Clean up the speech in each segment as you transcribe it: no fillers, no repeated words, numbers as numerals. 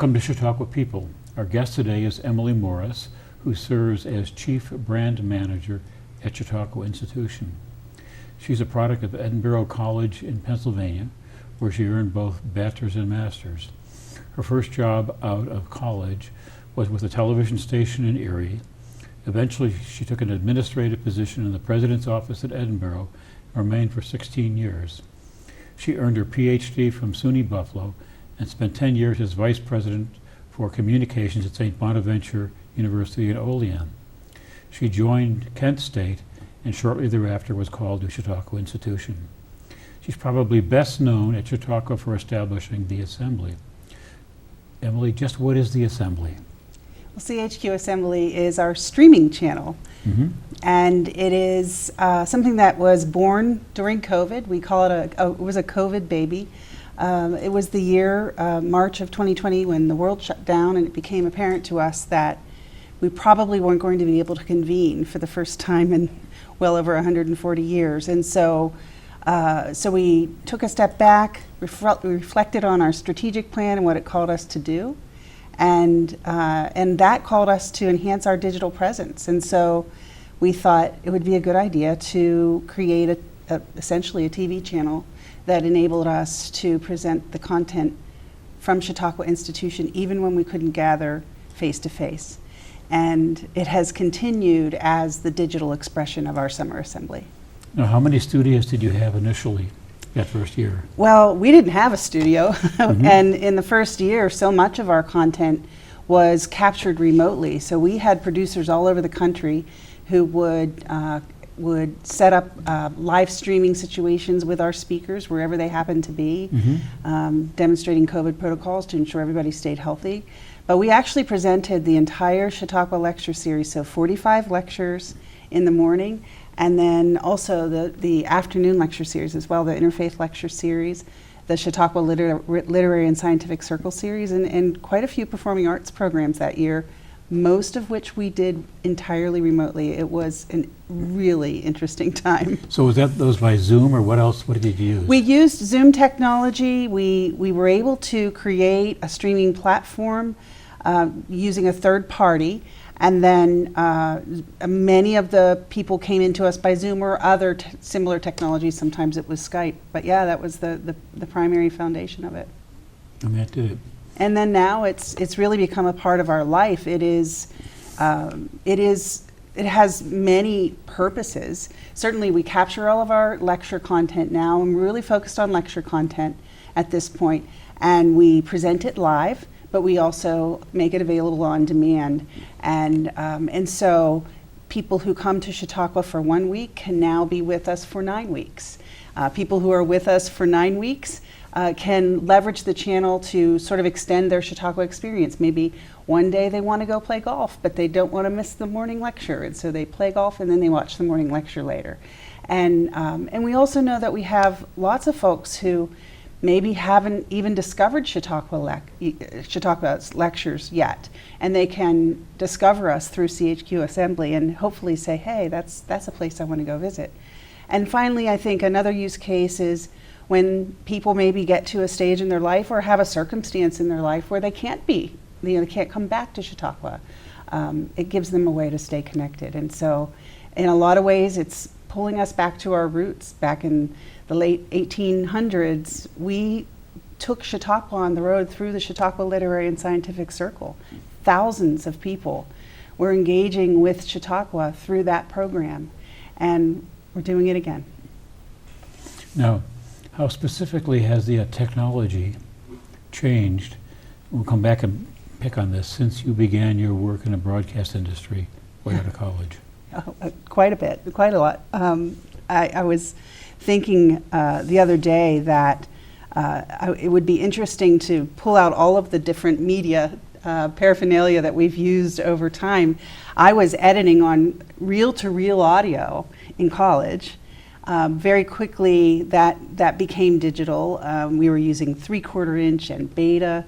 Welcome to Chautauqua People. Our guest today is Emily Morris, who serves as Chief Brand Manager at Chautauqua Institution. She's a product of Edinburgh College in Pennsylvania, where she earned both bachelor's and master's. Her first job out of college was with a television station in Erie. Eventually, she took an administrative position in the president's office at Edinburgh and remained for 16 years. She earned her PhD from SUNY Buffalo and spent 10 years as vice president for communications at St. Bonaventure University in Olean. She joined Kent State and shortly thereafter was called to Chautauqua Institution. She's probably best known at Chautauqua for establishing the Assembly. Emily, just what is the Assembly? Well, CHQ Assembly is our streaming channel, and it is something that was born during COVID. We call it it was a COVID baby. It was the year, March of 2020, when the world shut down, and it became apparent to us that we probably weren't going to be able to convene for the first time in well over 140 years. And so we took a step back, reflected on our strategic plan and what it called us to do, and that called us to enhance our digital presence. And so we thought it would be a good idea to create essentially a TV channel that enabled us to present the content from Chautauqua Institution even when we couldn't gather face to face. And it has continued as the digital expression of our summer assembly. Now, how many studios did you have initially that first year? Well, we didn't have a studio, and in the first year, so much of our content was captured remotely. So we had producers all over the country who would set up live streaming situations with our speakers wherever they happened to be, demonstrating COVID protocols to ensure everybody stayed healthy. But we actually presented the entire Chautauqua lecture series, so 45 lectures in the morning, and then also the afternoon lecture series as well, the Interfaith lecture series, the Chautauqua Literary and Scientific Circle series, and quite a few performing arts programs that year, most of which we did entirely remotely. It was a really interesting time. So was those by Zoom, or what else? What did you use? We used Zoom technology. We were able to create a streaming platform using a third party, and then many of the people came into us by Zoom or other similar technologies. Sometimes it was Skype, but yeah, that was the primary foundation of it. And that did it. And then now it's really become a part of our life. It has many purposes. Certainly we capture all of our lecture content now, and we're really focused on lecture content at this point, and we present it live, but we also make it available on demand. And so people who come to Chautauqua for 1 week can now be with us for 9 weeks. People who are with us for 9 weeks can leverage the channel to sort of extend their Chautauqua experience. Maybe one day they want to go play golf, but they don't want to miss the morning lecture, and so they play golf and then they watch the morning lecture later. And we also know that we have lots of folks who maybe haven't even discovered Chautauqua's lectures yet, and they can discover us through CHQ Assembly and hopefully say, hey, that's a place I want to go visit. And finally, I think another use case is when people maybe get to a stage in their life or have a circumstance in their life where they can't they can't come back to Chautauqua. It gives them a way to stay connected. And so in a lot of ways, it's pulling us back to our roots. Back in the late 1800s, we took Chautauqua on the road through the Chautauqua Literary and Scientific Circle. Thousands of people were engaging with Chautauqua through that program, and we're doing it again. Now, how specifically has the technology changed? We'll come back and pick on this since you began your work in the broadcast industry right out of college. Quite a bit, quite a lot. I was thinking the other day that it would be interesting to pull out all of the different media paraphernalia that we've used over time. I was editing on reel-to-reel audio in college. Very quickly that became digital. We were using 3/4 inch and beta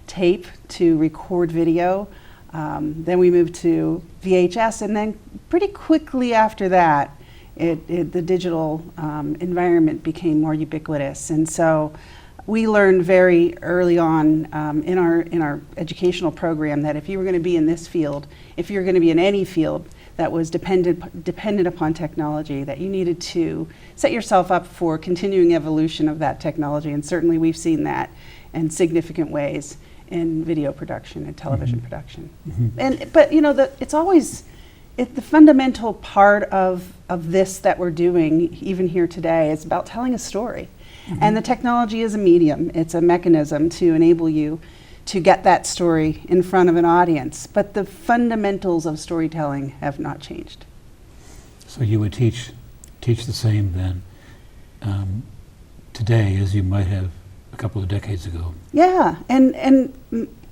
tape to record video. Then we moved to VHS, and then pretty quickly after that, the digital environment became more ubiquitous. And so we learned very early on in our educational program that if you were going to be in this field, if you're going to be in any field that was dependent upon technology, that you needed to set yourself up for continuing evolution of that technology. And certainly we've seen that in significant ways in video production and television production. But you know, it's always the fundamental part of this that we're doing, even here today, is about telling a story. And the technology is a medium. It's a mechanism to enable you to get that story in front of an audience. But the fundamentals of storytelling have not changed. So you would teach the same then today as you might have a couple of decades ago. Yeah, and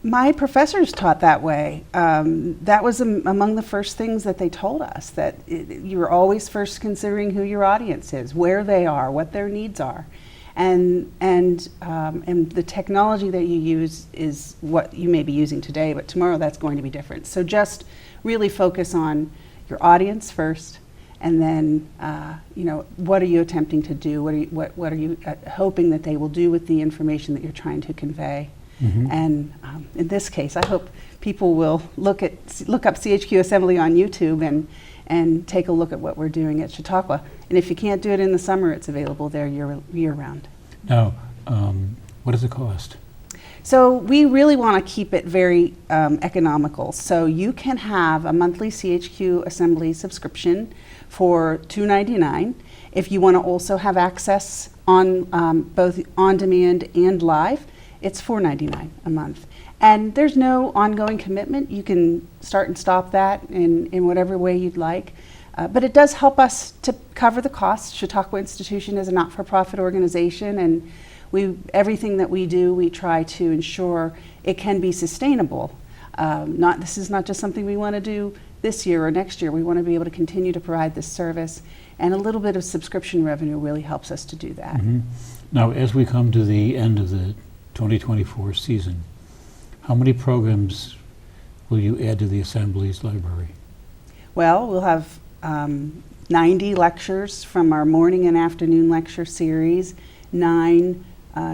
my professors taught that way. That was among the first things that they told us, that you're always first considering who your audience is, where they are, what their needs are. And the technology that you use is what you may be using today, but tomorrow that's going to be different. So just really focus on your audience first, and then you know, what are you attempting to do? What are you hoping that they will do with the information that you're trying to convey? And in this case, I hope people will look up CHQ Assembly on YouTube and take a look at what we're doing at Chautauqua. And if you can't do it in the summer, it's available there year round. Now, what does it cost? So we really want to keep it very economical. So you can have a monthly CHQ Assembly subscription for $2.99. If you want to also have access on both on demand and live, it's $4.99 a month. And there's no ongoing commitment. You can start and stop that in whatever way you'd like. But it does help us to cover the costs. Chautauqua Institution is a not-for-profit organization, and everything that we do, we try to ensure it can be sustainable. This is not just something we want to do this year or next year. We want to be able to continue to provide this service, and a little bit of subscription revenue really helps us to do that. Now, as we come to the end of the 2024 season, how many programs will you add to the Assembly's library? Well, we'll have 90 lectures from our morning and afternoon lecture series, 9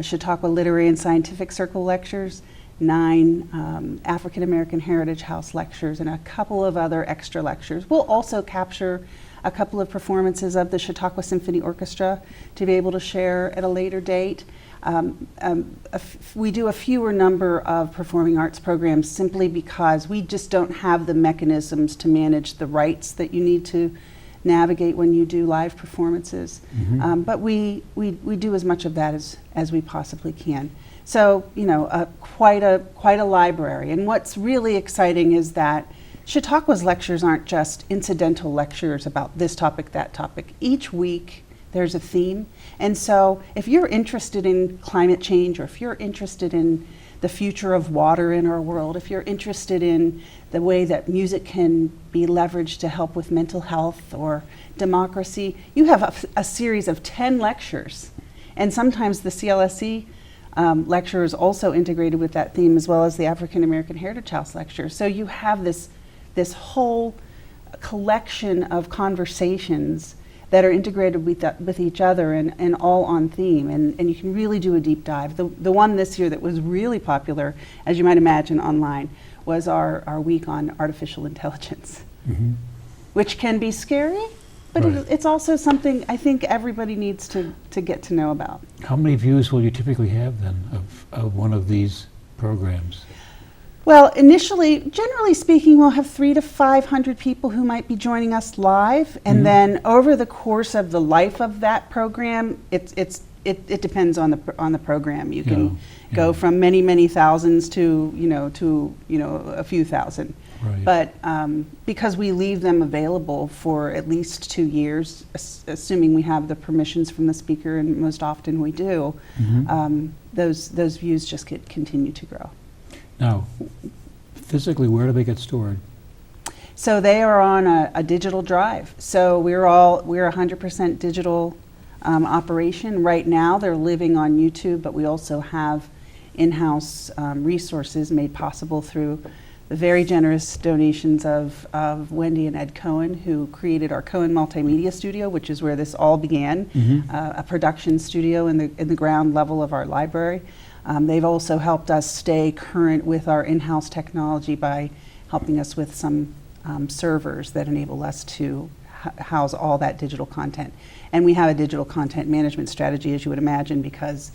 Chautauqua Literary and Scientific Circle lectures, 9 African American Heritage House lectures, and a couple of other extra lectures. We'll also capture a couple of performances of the Chautauqua Symphony Orchestra to be able to share at a later date. We do a fewer number of performing arts programs simply because we just don't have the mechanisms to manage the rights that you need to navigate when you do live performances. But we do as much of that as we possibly can. So, you know, quite a library. And what's really exciting is that Chautauqua's lectures aren't just incidental lectures about this topic, that topic. Each week there's a theme. And so if you're interested in climate change, or if you're interested in the future of water in our world, if you're interested in the way that music can be leveraged to help with mental health or democracy, you have a series of 10 lectures. And sometimes the CLSC lecture is also integrated with that theme, as well as the African American Heritage House lecture. So you have this whole collection of conversations that are integrated with each other and all on theme, and you can really do a deep dive. The one this year that was really popular, as you might imagine online, was our week on artificial intelligence, which can be scary, but it's also something I think everybody needs to get to know about. How many views will you typically have then of one of these programs? Well, initially, generally speaking, we'll have 300 to 500 people who might be joining us live, and then over the course of the life of that program, it depends on the program. You can go from many thousands to a few thousand. Right. But because we leave them available for at least 2 years, assuming we have the permissions from the speaker, and most often we do, those views just continue to grow. Now, physically, where do they get stored? So they are on a digital drive. So we're 100% digital operation. Right now they're living on YouTube, but we also have in-house resources made possible through the very generous donations of Wendy and Ed Cohen, who created our Cohen Multimedia Studio, which is where this all began, a production studio in the ground level of our library. They've also helped us stay current with our in-house technology by helping us with some servers that enable us to house all that digital content. And we have a digital content management strategy, as you would imagine, because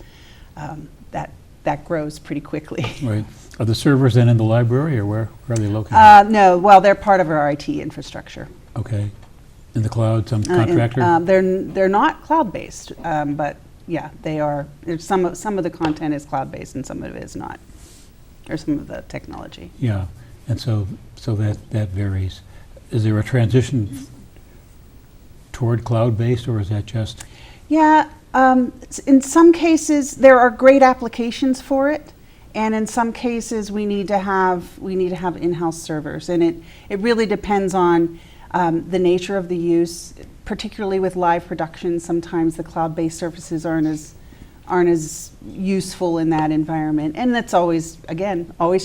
that grows pretty quickly. Right. Are the servers then in the library, or where are they located? No, well, they're part of our IT infrastructure. Okay. In the cloud, some contractor? They're not cloud-based, but yeah, they are. Some of the content is cloud-based and some of it is not, or some of the technology. Yeah, and so that varies. Is there a transition toward cloud-based, or is that just? Yeah, in some cases there are great applications for it, and in some cases we need to have in-house servers, and it really depends on the nature of the use. Particularly with live production, sometimes the cloud-based services aren't as useful in that environment, and that's always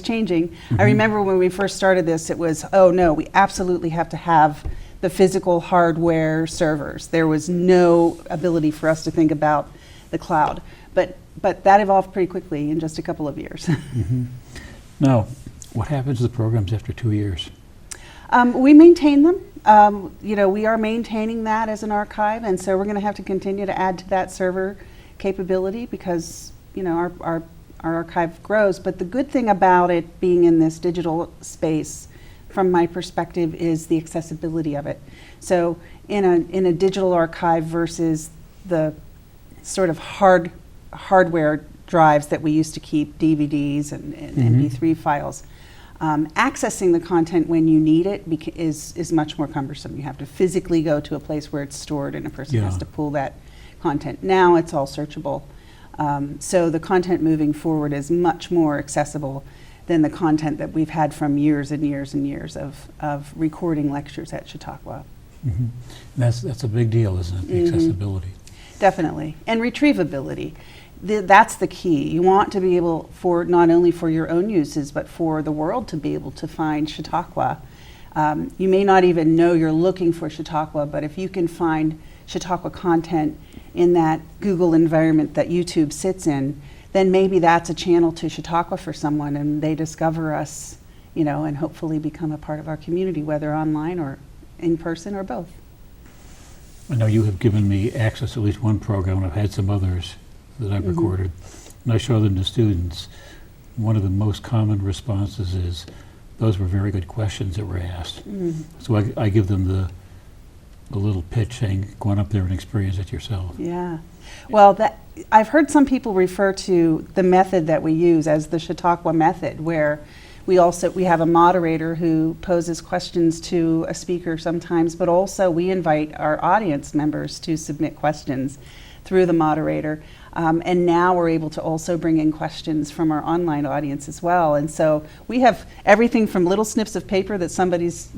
changing. I remember when we first started this, it was, oh no, we absolutely have to have the physical hardware servers. There was no ability for us to think about the cloud, but that evolved pretty quickly in just a couple of years. Now, what happens to the programs after 2 years? We maintain them. We are maintaining that as an archive, and so we're going to have to continue to add to that server capability because our archive grows. But the good thing about it being in this digital space, from my perspective, is the accessibility of it. So in a digital archive versus the sort of hardware drives that we used to keep, DVDs and MP3 files. Accessing the content when you need it is much more cumbersome. You have to physically go to a place where it's stored, and a person has to pull that content. Now it's all searchable. So the content moving forward is much more accessible than the content that we've had from years and years and years of recording lectures at Chautauqua. That's a big deal, isn't it? The accessibility. Definitely. And retrievability. That's the key. You want to be able, for not only for your own uses, but for the world to be able to find Chautauqua. You may not even know you're looking for Chautauqua, but if you can find Chautauqua content in that Google environment that YouTube sits in, then maybe that's a channel to Chautauqua for someone, and they discover us, and hopefully become a part of our community, whether online or in person or both. I know you have given me access to at least one program, and I've had some others that I've recorded, and I show them to students. One of the most common responses is, those were very good questions that were asked. So I give them the little pitch saying, go on up there and experience it yourself. Yeah. Well, I've heard some people refer to the method that we use as the Chautauqua method, where we have a moderator who poses questions to a speaker sometimes, but also we invite our audience members to submit questions through the moderator. And now we're able to also bring in questions from our online audience as well. And so we have everything from little snips of paper that somebody's,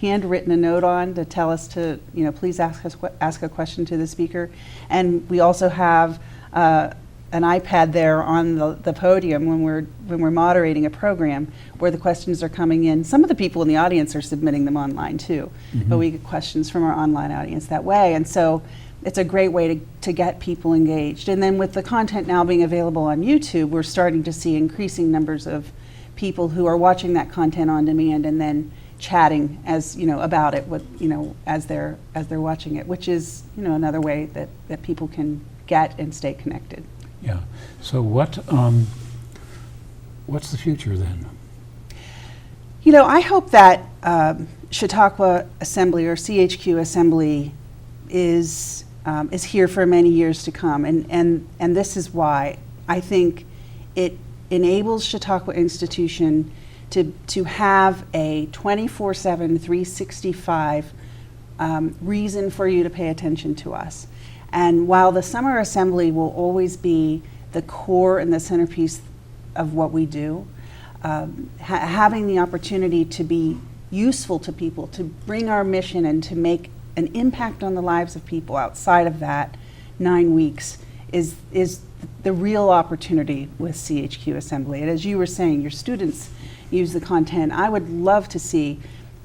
handwritten a note on to tell us to, please ask a question to the speaker. And we also have an iPad there on the podium when we're moderating a program where the questions are coming in. Some of the people in the audience are submitting them online too, but we get questions from our online audience that way. And so it's a great way to get people engaged. And then with the content now being available on YouTube, we're starting to see increasing numbers of people who are watching that content on demand and then chatting about it as they're watching it, which is another way that people can get and stay connected. Yeah. So what's the future then? I hope that Chautauqua Assembly or CHQ Assembly is here for many years to come, and this is why I think it enables Chautauqua Institution to have a 24/7, 365 reason for you to pay attention to us. And while the summer assembly will always be the core and the centerpiece of what we do, having the opportunity to be useful to people, to bring our mission and to make an impact on the lives of people outside of that 9 weeks is the real opportunity with CHQ Assembly. And as you were saying, your students, use the content. I would love to see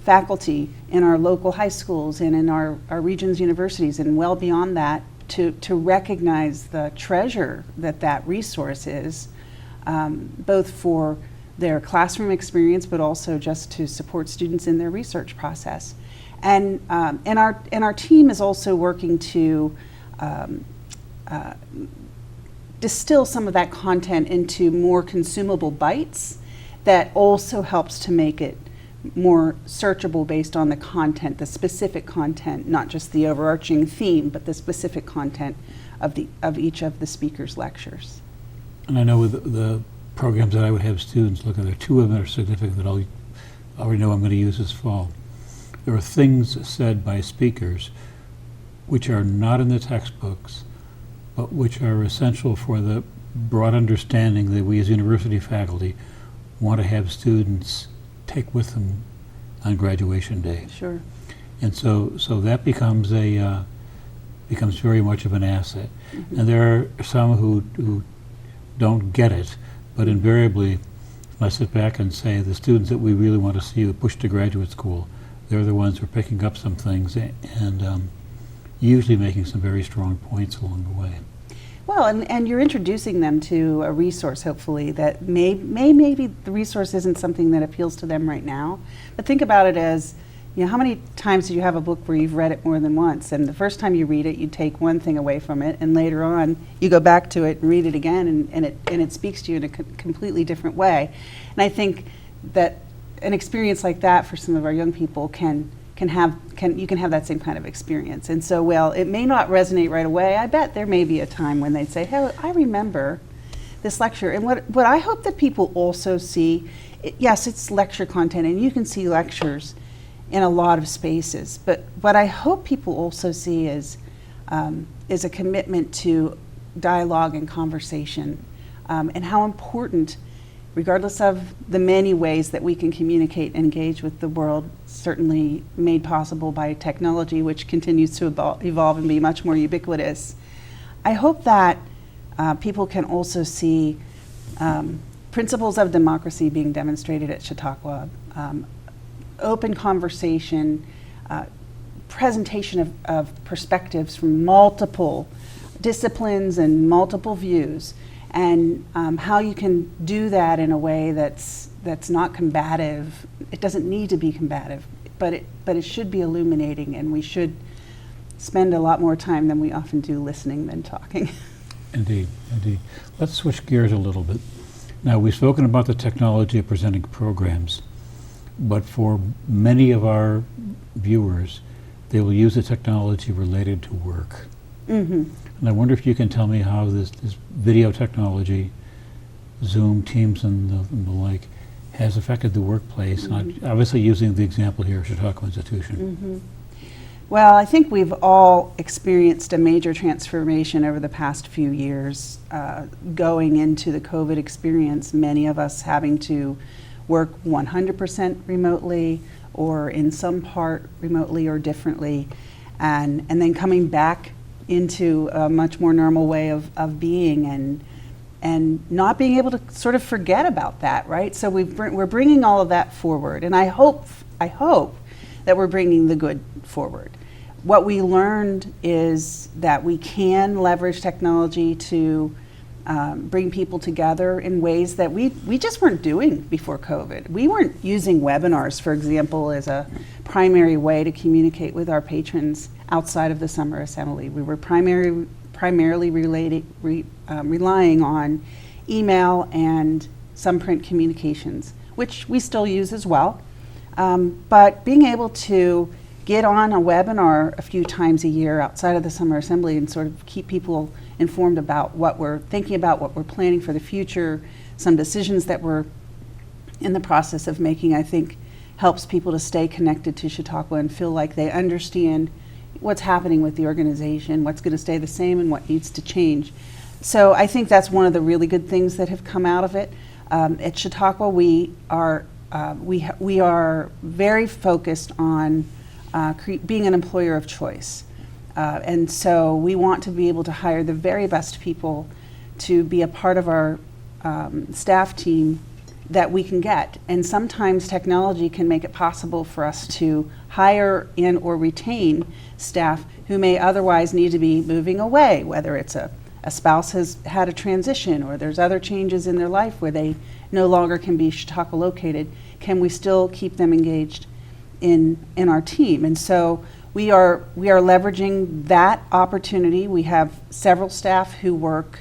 faculty in our local high schools and in our region's universities and well beyond that to recognize the treasure that resource is, both for their classroom experience, but also just to support students in their research process. And our team is also working to distill some of that content into more consumable bites that also helps to make it more searchable based on the content, the specific content, not just the overarching theme, but the specific content of each of the speakers' lectures. And I know with the programs that I would have students look at, there are two of them that are significant that I already know I'm going to use this fall. There are things said by speakers which are not in the textbooks, but which are essential for the broad understanding that we as university faculty want to have students take with them on graduation day. Sure. And so that becomes becomes very much of an asset. And there are some who don't get it, but invariably, I sit back and say the students that we really want to see push to graduate school, they're the ones who are picking up some things and usually making some very strong points along the way. Well, and you're introducing them to a resource, hopefully, that maybe the resource isn't something that appeals to them right now. But think about it as, how many times do you have a book where you've read it more than once? And the first time you read it, you take one thing away from it, and later on, you go back to it and read it again, and it speaks to you in a completely different way. And I think that an experience like that for some of our young people you can have that same kind of experience. And so, well, it may not resonate right away. I bet there may be a time when they'd say, hey, I remember this lecture. And what I hope that people also see, yes, it's lecture content, and you can see lectures in a lot of spaces. But what I hope people also see is a commitment to dialogue and conversation, and how important, regardless of the many ways that we can communicate and engage with the world, certainly made possible by technology, which continues to evolve and be much more ubiquitous. I hope that people can also see principles of democracy being demonstrated at Chautauqua, open conversation, presentation of perspectives from multiple disciplines and multiple views, and how you can do that in a way that's not combative. It doesn't need to be combative, but it should be illuminating, and we should spend a lot more time than we often do listening than talking. Indeed, indeed. Let's switch gears a little bit. Now, we've spoken about the technology of presenting programs, but for many of our viewers, they will use the technology related to work. Mm-hmm. And I wonder if you can tell me how this video technology, Zoom, Teams, and the like, has affected the workplace. Mm-hmm. And obviously using the example here, Chautauqua Institution. Mm-hmm. Well, I think we've all experienced a major transformation over the past few years, going into the COVID experience, many of us having to work 100% remotely or in some part remotely or differently, and then coming back into a much more normal way of being, and not being able to sort of forget about that, right? So we're bringing all of that forward, and I hope that we're bringing the good forward. What we learned is that we can leverage technology to bring people together in ways that we just weren't doing before COVID. We weren't using webinars, for example, as a primary way to communicate with our patrons outside of the summer assembly. We were primarily relying on email and some print communications, which we still use as well. But being able to get on a webinar a few times a year outside of the summer assembly and sort of keep people informed about what we're thinking about, what we're planning for the future, some decisions that we're in the process of making, I think helps people to stay connected to Chautauqua and feel like they understand what's happening with the organization, what's going to stay the same and what needs to change. So I think that's one of the really good things that have come out of it. At Chautauqua, we are very focused on being an employer of choice. And so we want to be able to hire the very best people to be a part of our staff team that we can get. And sometimes technology can make it possible for us to hire and or retain staff who may otherwise need to be moving away, whether it's a spouse has had a transition or there's other changes in their life where they no longer can be Chautauqua located. Can we still keep them engaged in our team? And so we are leveraging that opportunity. We have several staff who work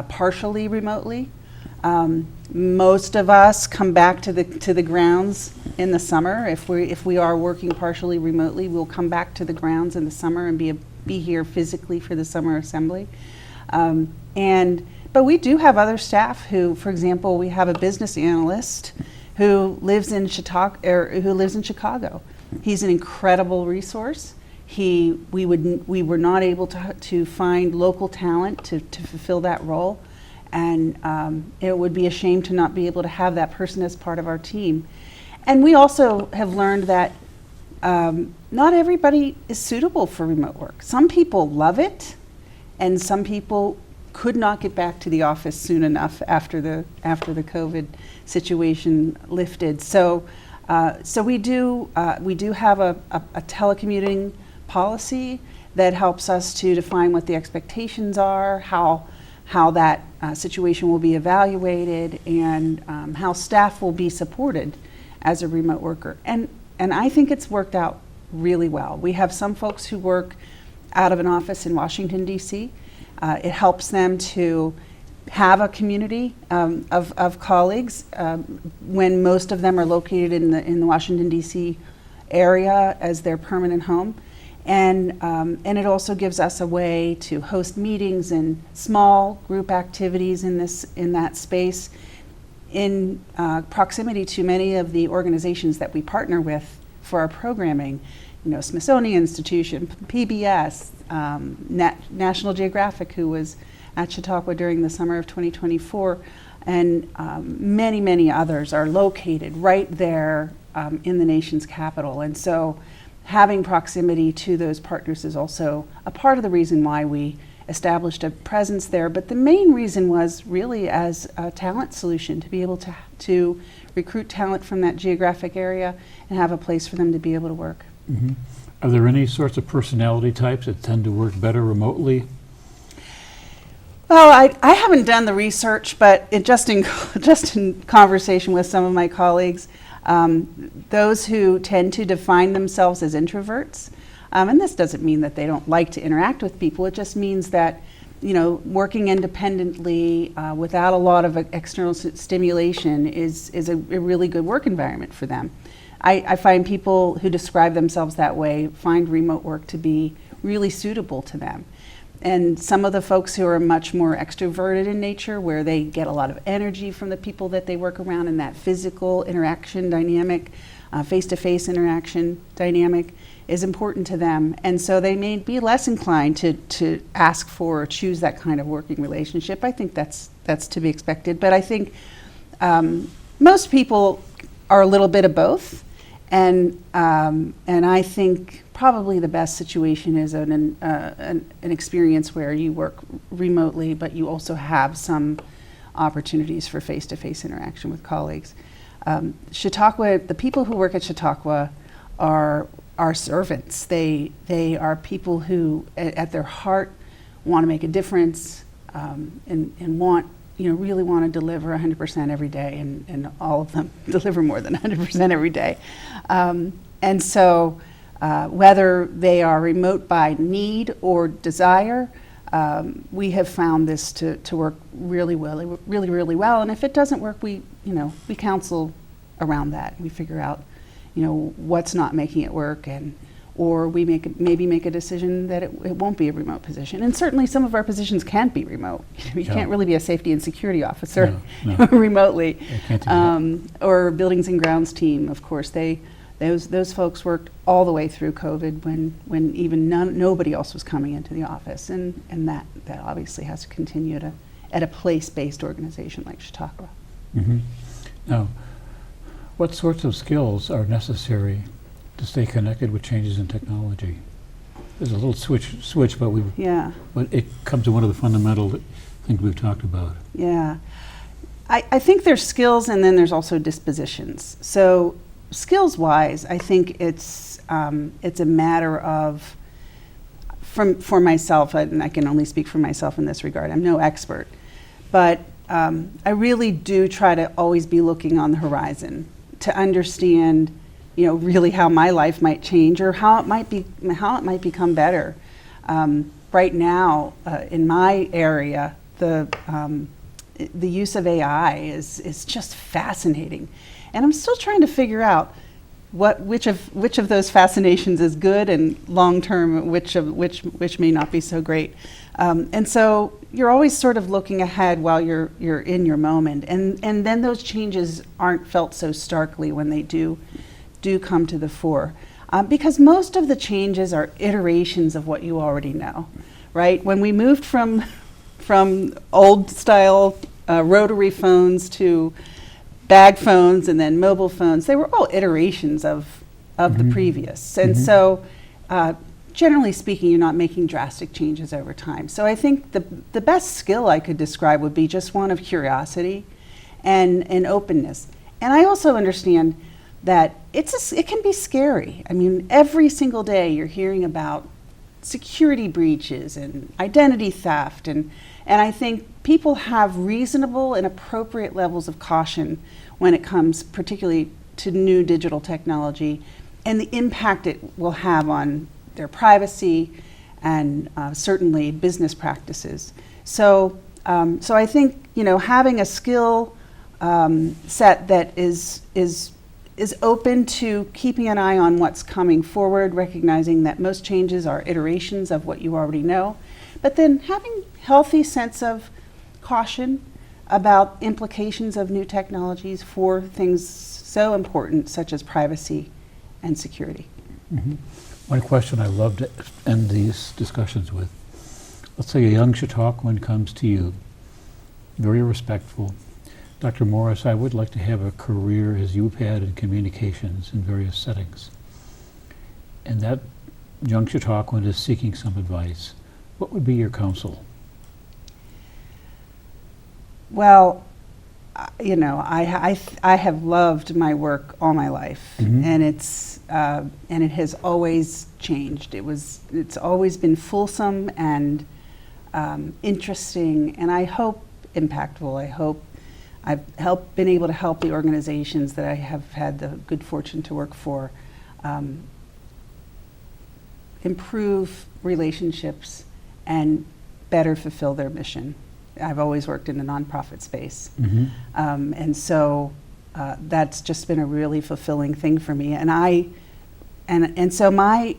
partially remotely. Most of us come back to the grounds in the summer. If we are working partially remotely, we'll come back to the grounds in the summer and be here physically for the summer assembly. But we do have other staff who, for example, we have a business analyst who lives in Chicago. He's an incredible resource. We were not able to find local talent to fulfill that role, and it would be a shame to not be able to have that person as part of our team. And we also have learned that not everybody is suitable for remote work. Some people love it, and some people could not get back to the office soon enough after the COVID situation lifted. So we do have a telecommuting policy that helps us to define what the expectations are, how that situation will be evaluated, and how staff will be supported as a remote worker. And I think it's worked out really well. We have some folks who work out of an office in Washington, D.C. It helps them to have a community of colleagues when most of them are located in the Washington, D.C. area as their permanent home. And it also gives us a way to host meetings and small group activities in that space in proximity to many of the organizations that we partner with for our programming. Smithsonian Institution, PBS, National Geographic, who was at Chautauqua during the summer of 2024, and many, many others are located right there in the nation's capital. And so having proximity to those partners is also a part of the reason why we established a presence there. But the main reason was really as a talent solution, to be able to recruit talent from that geographic area and have a place for them to be able to work. Mm-hmm. Are there any sorts of personality types that tend to work better remotely? Well, I haven't done the research, but just in conversation with some of my colleagues, those who tend to define themselves as introverts, and this doesn't mean that they don't like to interact with people. It just means that working independently without a lot of external stimulation is a really good work environment for them. I find people who describe themselves that way find remote work to be really suitable to them. And some of the folks who are much more extroverted in nature, where they get a lot of energy from the people that they work around, and that physical interaction dynamic, face-to-face interaction dynamic is important to them. And so they may be less inclined to ask for or choose that kind of working relationship. I think that's to be expected. But I think most people are a little bit of both. And I think probably the best situation is an experience where you work remotely, but you also have some opportunities for face-to-face interaction with colleagues. Chautauqua, the people who work at Chautauqua are servants. They are people who, at their heart, want to make a difference and want. Really want to deliver 100% every day, and all of them deliver more than 100% every day. And so whether they are remote by need or desire, we have found this to work really well, really well. And if it doesn't work, we counsel around that. We figure out, what's not making it work, or we maybe make a decision that it won't be a remote position. And certainly some of our positions can't be remote. You can't really be a safety and security officer remotely. Or buildings and grounds team, of course. Those folks worked all the way through COVID when even nobody else was coming into the office. And that obviously has to continue at a place-based organization like Chautauqua. Mm-hmm. Now, what sorts of skills are necessary to stay connected with changes in technology? There's a little switch, but it comes to one of the fundamental things we've talked about. Yeah. I think there's skills and then there's also dispositions. So skills-wise, I think it's a matter of, for myself, and I can only speak for myself in this regard, I'm no expert, but I really do try to always be looking on the horizon to understand, really how my life might change or how it might become better. Right now, in my area, the use of AI is just fascinating, and I'm still trying to figure out which of those fascinations is good and long term, which may not be so great. And so you're always sort of looking ahead while you're in your moment, and then those changes aren't felt so starkly when they do come to the fore, because most of the changes are iterations of what you already know, right? When we moved from old style rotary phones to bag phones and then mobile phones, they were all iterations of the previous. And so generally speaking, you're not making drastic changes over time. So I think the best skill I could describe would be just one of curiosity and openness. And I also understand that it can be scary. I mean, every single day you're hearing about security breaches and identity theft, and I think people have reasonable and appropriate levels of caution when it comes particularly to new digital technology and the impact it will have on their privacy and certainly business practices. So I think having a skill set that is open to keeping an eye on what's coming forward, recognizing that most changes are iterations of what you already know, but then having healthy sense of caution about implications of new technologies for things so important such as privacy and security. Mm-hmm. One question I love to end these discussions with. Let's say a young Chautauquan comes to you, very respectful. Dr. Morris, I would like to have a career as you've had in communications in various settings. And that young Chautauquan is seeking some advice. What would be your counsel? Well, I have loved my work all my life, and it has always changed. It's always been fulsome and interesting, and I hope impactful. I hope I've been able to help the organizations that I have had the good fortune to work for improve relationships and better fulfill their mission. I've always worked in the nonprofit space, and so that's just been a really fulfilling thing for me. And so my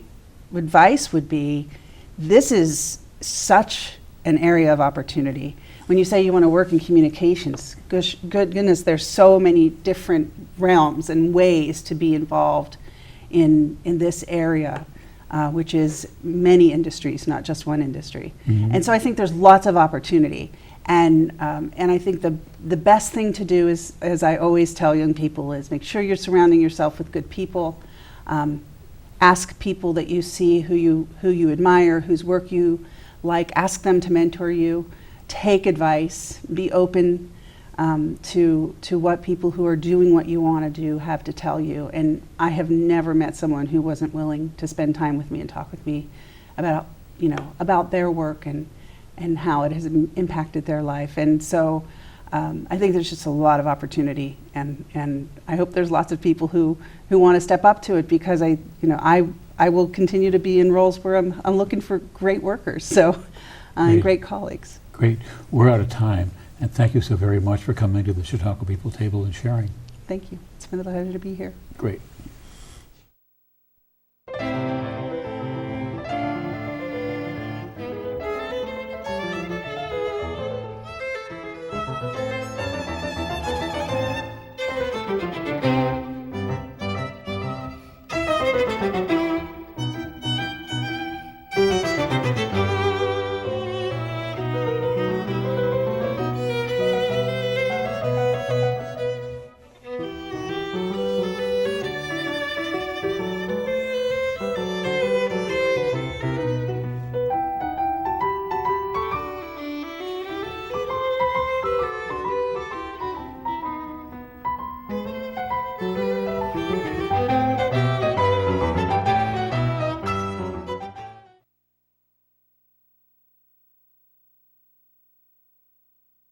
advice would be, this is such an area of opportunity. When you say you want to work in communications, good goodness, there's so many different realms and ways to be involved in this area, which is many industries, not just one industry. And so I think there's lots of opportunity. And I think the best thing to do is, as I always tell young people, is make sure you're surrounding yourself with good people. Ask people that you see who you admire, whose work you like, ask them to mentor you. Take advice, be open to what people who are doing what you want to do have to tell you. And I have never met someone who wasn't willing to spend time with me and talk with me about their work and how it has impacted their life. And so I think there's just a lot of opportunity, and I hope there's lots of people who want to step up to it, because I will continue to be in roles where I'm looking for great workers, so and great colleagues. Great. We're out of time, and thank you so very much for coming to the Chautauqua People Table and sharing. Thank you. It's been a pleasure to be here. Great.